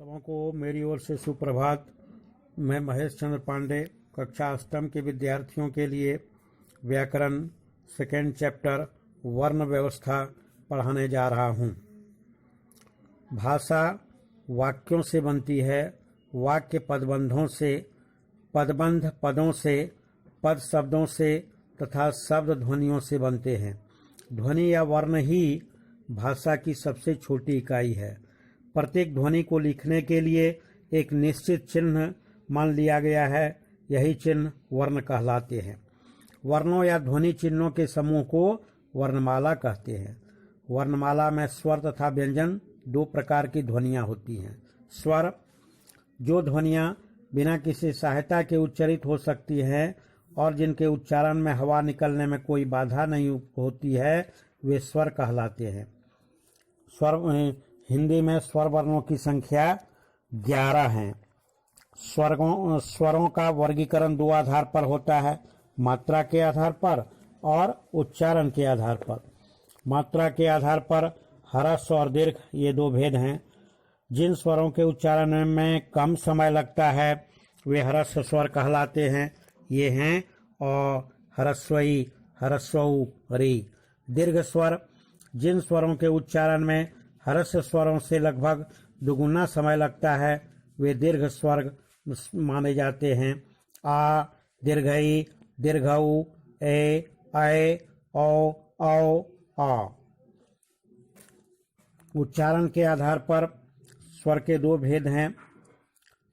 सबों को मेरी ओर से सुप्रभात। मैं महेश चंद्र पांडे कक्षा अष्टम के विद्यार्थियों के लिए व्याकरण सेकेंड चैप्टर वर्ण व्यवस्था पढ़ाने जा रहा हूँ। भाषा वाक्यों से बनती है। वाक्य पदबंधों से, पदबंध पदों से, पद शब्दों से तथा शब्द ध्वनियों से बनते हैं। ध्वनि या वर्ण ही भाषा की सबसे छोटी इकाई है। प्रत्येक ध्वनि को लिखने के लिए एक निश्चित चिन्ह मान लिया गया है। यही चिन्ह वर्ण कहलाते हैं। वर्णों या ध्वनि चिन्हों के समूह को वर्णमाला कहते हैं। वर्णमाला में स्वर तथा व्यंजन दो प्रकार की ध्वनियां होती हैं। स्वर, जो ध्वनियां बिना किसी सहायता के उच्चारित हो सकती हैं और जिनके उच्चारण में हवा निकलने में कोई बाधा नहीं होती है, वे स्वर कहलाते हैं। स्वर हिंदी में स्वर वर्णों की संख्या 11 है। स्वरों का वर्गीकरण दो आधार पर होता है, मात्रा के आधार पर और उच्चारण के आधार पर। मात्रा के आधार पर ह्रस्व और दीर्घ, ये दो भेद हैं। जिन स्वरों के उच्चारण में कम समय लगता है वे ह्रस्व स्वर कहलाते हैं। ये हैं अ, ह्रस्वई, ह्रस्वऊ, री। दीर्घ स्वर, जिन स्वरों के उच्चारण में ह्रस्व स्वरों से लगभग दुगुना समय लगता है वे दीर्घ स्वर माने जाते हैं। आ, दीर्घई, दीर्घऊ, ए, ऐ, औ, औ, आ। उच्चारण के आधार पर स्वर के दो भेद हैं,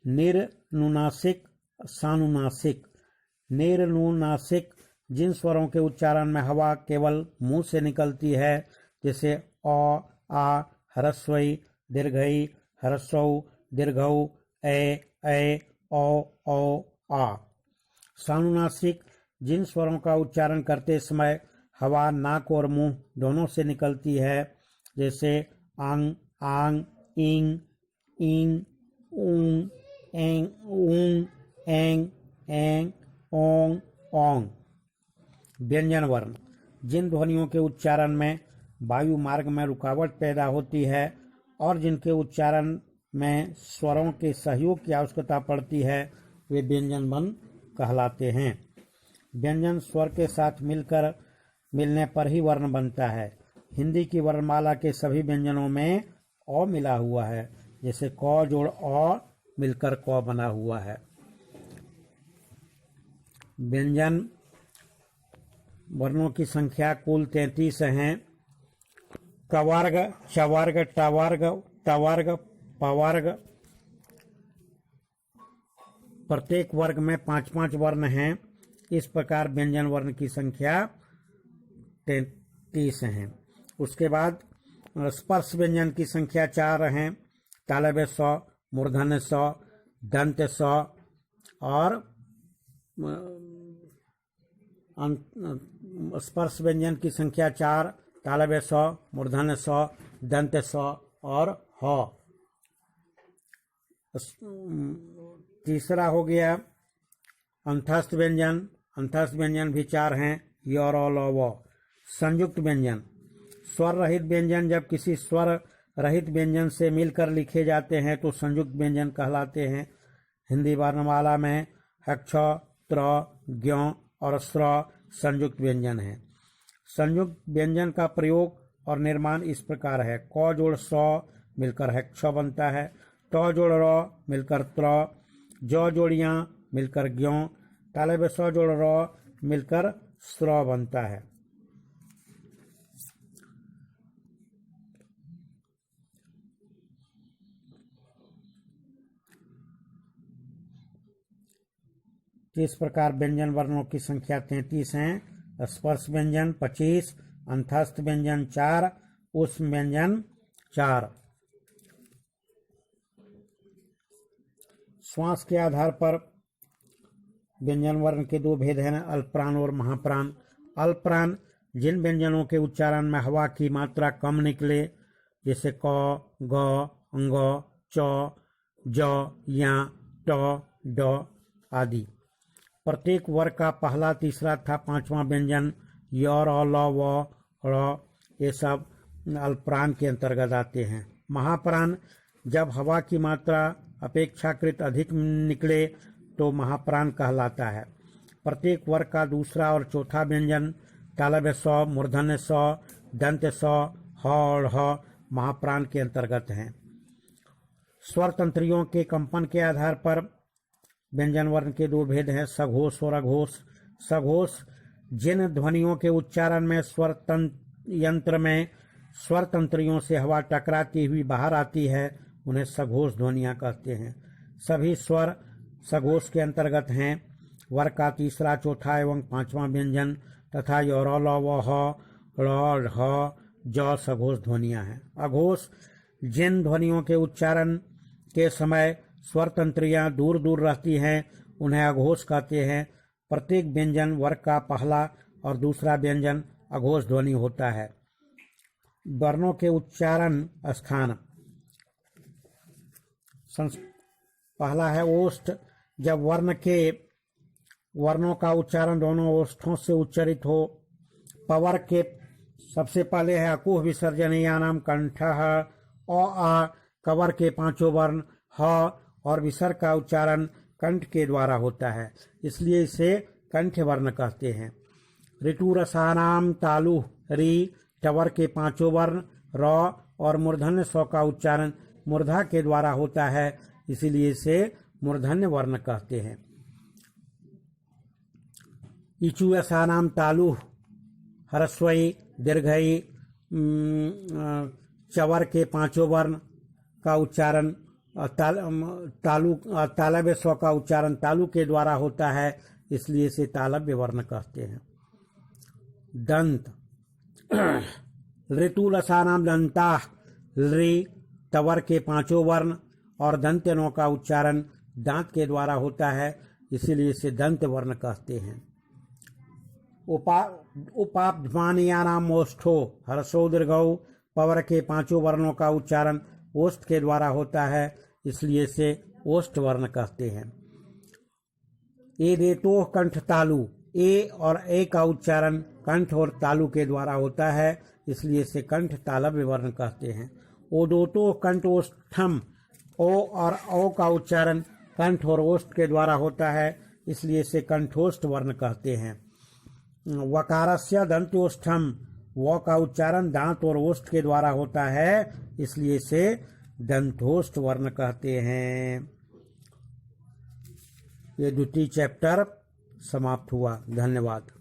निर्नुनासिक, सानुनासिक। निर्नुनासिक, जिन स्वरों के उच्चारण में हवा केवल मुंह से निकलती है, जैसे अ, आ, ह्रस्वई, दीर्घई, ह्रस्वऊ, दीर्घऊ, ए, ऐ, औ, औ, आ। सानुनासिक, जिन स्वरों का उच्चारण करते समय हवा नाक और मुंह दोनों से निकलती है, जैसे आंग, आंग, इंग, इंग, ऊंग, एंग, ऊंग, एंग, एंग, ओंग, ओंग। व्यंजन वर्ण, जिन ध्वनियों के उच्चारण में वायु मार्ग में रुकावट पैदा होती है और जिनके उच्चारण में स्वरों के सहयोग की आवश्यकता पड़ती है, वे व्यंजन वर्ण कहलाते हैं। व्यंजन स्वर के साथ मिलने पर ही वर्ण बनता है। हिंदी की वर्णमाला के सभी व्यंजनों में अ मिला हुआ है, जैसे क जोड़ अ मिलकर क बना हुआ है। व्यंजन वर्णों की संख्या कुल 33 हैं। कवर्ग, चवर्ग, टवर्ग, टवर्ग, पवर्ग। प्रत्येक वर्ग में 5-5 वर्ण हैं। इस प्रकार व्यंजन वर्ण की संख्या 33 है। उसके बाद स्पर्श व्यंजन की संख्या 4 है। तालव्य स, मूर्धन्य स, दंत्य स और स्पर्श व्यंजन की संख्या 4, तालव्य स, मूर्धन्य स, दंत्य स और ह। तीसरा हो गया अंतस्थ व्यंजन। अंतस्थ व्यंजन भी 4 हैं, य, र, ल, व। संयुक्त व्यंजन, स्वर रहित व्यंजन जब किसी स्वर रहित व्यंजन से मिलकर लिखे जाते हैं तो संयुक्त व्यंजन कहलाते हैं। हिंदी वर्णमाला में क्ष, त्र, ज्ञ और स्र संयुक्त व्यंजन है। संयुक्त व्यंजन का प्रयोग और निर्माण इस प्रकार है। क जोड़ स मिलकर क्ष बनता है। ट जोड़ र मिलकर त्र, ज जोड़ य मिलकर ज्ञ, तालव्य स जोड़ र मिलकर स्र बनता है। इस प्रकार व्यंजन वर्णों की संख्या 33 हैं। स्पर्श व्यंजन 25, अंतस्थ व्यंजन 4, ऊष्म व्यंजन 4। श्वास के आधार पर व्यंजन वर्ण के दो भेद हैं, अल्पप्राण और महाप्राण। अल्पप्राण, जिन व्यंजनों के उच्चारण में हवा की मात्रा कम निकले, जैसे क, ग, अंग, च, ज, या, ट, ड आदि। प्रत्येक वर्ग का पहला, तीसरा तथा 5वां व्यंजन य, र, ल, व, ड़, ये सब अल्पप्राण के अंतर्गत आते हैं। महाप्राण, जब हवा की मात्रा अपेक्षाकृत अधिक निकले तो महाप्राण कहलाता है। प्रत्येक वर्ग का दूसरा और चौथा व्यंजन तालव्य स, मूर्धन्य स, दंत्य स, ह और ह महाप्राण के अंतर्गत हैं। स्वर तंत्रियों के कंपन के आधार पर व्यंजन वर्ण के दो भेद हैं, सघोष और अघोष। सघोष जिन ध्वनियों के उच्चारण में स्वर यंत्र में स्वर तंत्रियों से हवा टकराती हुई बाहर आती है उन्हें सघोष ध्वनियां कहते हैं। सभी स्वर सघोष के अंतर्गत हैं। वर्ग का तीसरा, चौथा एवं पांचवां व्यंजन तथा य, र, ल, व, ह, ळ, ह, ज सघोष ध्वनियां हैं। अघोष जिन ध्वनियों के उच्चारण के समय स्वर तंत्रियां दूर दूर रहती हैं उन्हें अघोष कहते हैं। प्रत्येक व्यंजन वर्ग का पहला और दूसरा व्यंजन अघोष ध्वनि होता है। वर्णों के उच्चारण स्थान। पहला है ओष्ठ। जब वर्णों का उच्चारण दोनों ओष्ठों से उच्चरित हो। पवर के सबसे पहले है अकुह विसर्जनीयानाम कंठः अ आ। कवर के पांचों वर्ण ह और विसर्ग का उच्चारण कंठ के द्वारा होता है, इसलिए इसे कंठ वर्ण कहते हैं। ऋतु रसानाम तालु री। टवर के पांचों वर्ण र और मूर्धन्य स्व का उच्चारण मूर्धा के द्वारा होता है, इसीलिए इसे मूर्धन्य वर्ण कहते हैं। इचु रसानाम तालु ह्रस्वई दीर्घई। चवर के पांचों वर्ण का उच्चारण तालव्य स्व का उच्चारण तालु के द्वारा होता है, इसलिए इसे तालव्य वर्ण कहते हैं। दंत। ऋतु रसानाम दंता ऋ। तवर के पांचों वर्ण और दंत्यनों का उच्चारण दांत के द्वारा होता है, इसीलिए इसे दंत वर्ण कहते हैं। उपाध्मानीयानाम ओष्ठो ह्रस्वो दीर्घौ। पवर के पांचों वर्णों का उच्चारण ओष्ठ के द्वारा होता है, इसलिए इसे ओष्ठ वर्ण कहते हैं। ए देतो कंठ तालु। ए और ए का उच्चारण कंठ और तालु के द्वारा होता है, इसलिए इसे कंठ तालव्य वर्ण कहते हैं। ओदोतो कंठ ओष्ठम। ओ और ओ का उच्चारण कंठ और ओष्ठ के द्वारा होता है, इसलिए इसे कंठोष्ठ वर्ण कहते हैं। वकारस्य दंत्योष्ठम। व का उच्चारण दांत और ओष्ठ के द्वारा होता है, इसलिए इसे दंतोष्ठ वर्ण कहते हैं। ये द्वितीय चैप्टर समाप्त हुआ। धन्यवाद।